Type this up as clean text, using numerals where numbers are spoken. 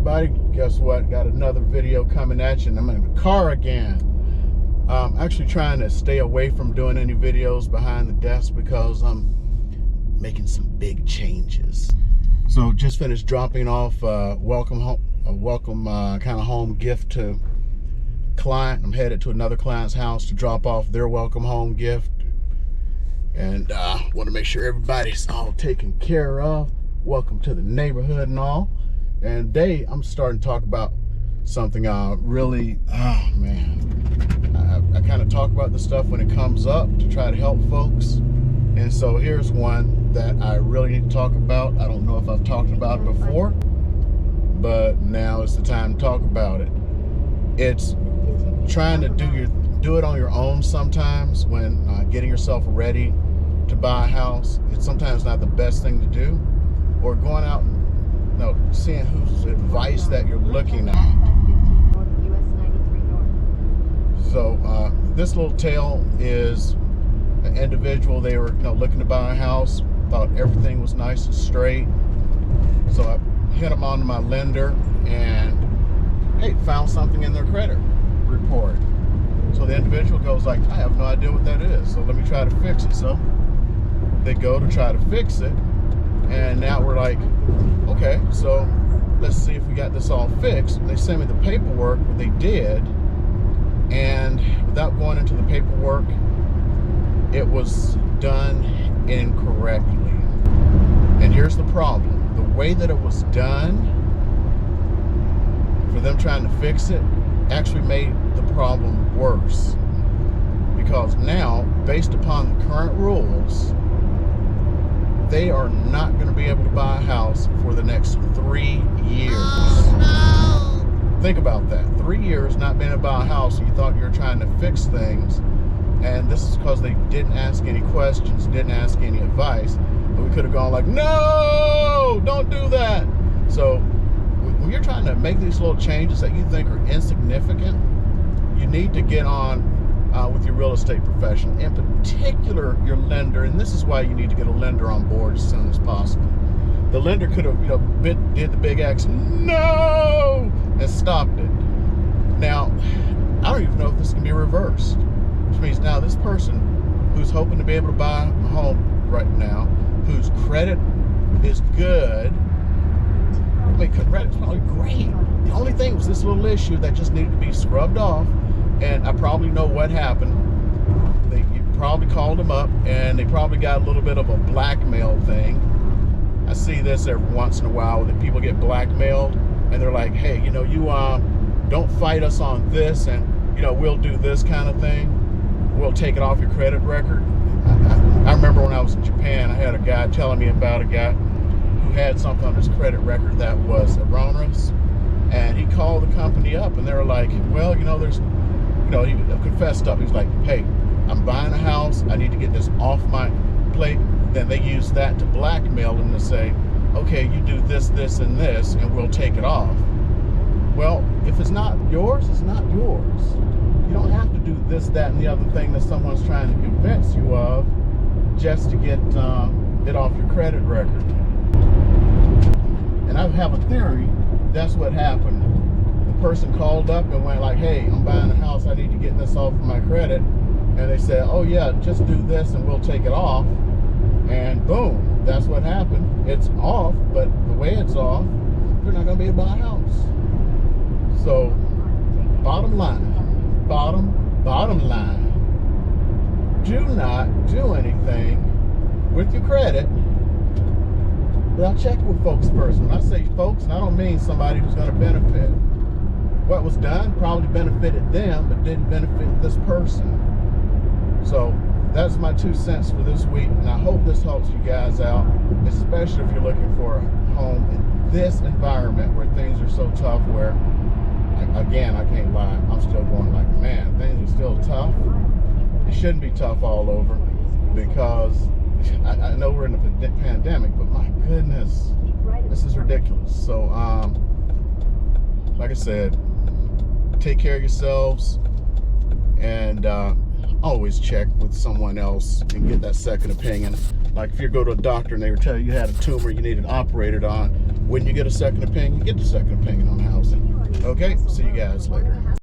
everybody. Guess what? Got another video coming at you, and I'm in the car again. I'm actually trying to stay away from doing any videos behind the desk because I'm making some big changes. So just finished dropping off a welcome kind of home gift to a client. I'm headed to another client's house to drop off their welcome home gift, and want to make sure everybody's all taken care of. Welcome to the neighborhood and all. And today I'm starting to talk about something really, oh man, I kind of talk about this stuff when it comes up to try to help folks. And so here's one that I really need to talk about. I don't know if I've talked about it before, but now is the time to talk about it. It's trying to do it on your own sometimes when getting yourself ready to buy a house. It's sometimes not the best thing to do. Or going out and seeing whose advice that you're looking at. So this little tale is an individual. They were looking to buy a house, thought everything was nice and straight. So I hit them on my lender and hey, found something in their credit report. So the individual goes like, I have no idea what that is, so let me try to fix it. So they go to try to fix it. And now we're like, okay, so let's see if we got this all fixed. They sent me the paperwork, what they did, and without going into the paperwork, it was done incorrectly. And here's the problem. The way that it was done, for them trying to fix it, actually made the problem worse. Because now, based upon the current rules, they are not going to be able to buy a house for the next 3 years. Oh, no. Think about that. 3 years not being able to buy a house, and you thought you were trying to fix things, and this is because they didn't ask any questions, didn't ask any advice, and we could have gone like, no, don't do that. So when you're trying to make these little changes that you think are insignificant, you need to get on with your real estate professional, in particular your lender. And this is why you need to get a lender on board as soon as possible. The lender could have did the big X, no, and stopped it. Now I don't even know if this can be reversed, which means now this person who's hoping to be able to buy a home right now, whose credit is good, I mean, credit's probably great, the only thing was this little issue that just needed to be scrubbed off. And I probably know what happened. You probably called them up and they probably got a little bit of a blackmail thing. I see this every once in a while that people get blackmailed and they're like, hey, you don't fight us on this, and we'll do this kind of thing. We'll take it off your credit record. I remember when I was in Japan, I had a guy telling me about a guy who had something on his credit record that was erroneous. And he called the company up and they were like, well, there's he confessed up. He's like, hey, I'm buying a house. I need to get this off my plate. Then they use that to blackmail him to say, okay, you do this, this, and this, and we'll take it off. Well, if it's not yours, it's not yours. You don't have to do this, that, and the other thing that someone's trying to convince you of just to get it off your credit record. And I have a theory that's what happened. Person called up and went like, hey, I'm buying a house, I need to get this off of my credit, and they said, oh yeah, just do this and we'll take it off, and boom, that's what happened. It's off, but the way it's off, you're not going to be able to buy a house. So bottom line, do not do anything with your credit without checking with folks first. When I say folks, I don't mean somebody who's going to benefit. What was done probably benefited them, but didn't benefit this person. So that's my 2 cents for this week, and I hope this helps you guys out, especially if you're looking for a home in this environment where things are so tough, where, again, I can't lie, I'm still going like, man, things are still tough. It shouldn't be tough all over, because I know we're in a pandemic, but my goodness, this is ridiculous. So, like I said, take care of yourselves, and always check with someone else and get that second opinion. Like if you go to a doctor and they were telling you had a tumor you needed operated on, When you get a second opinion, get the second opinion on housing. Okay, see you guys later.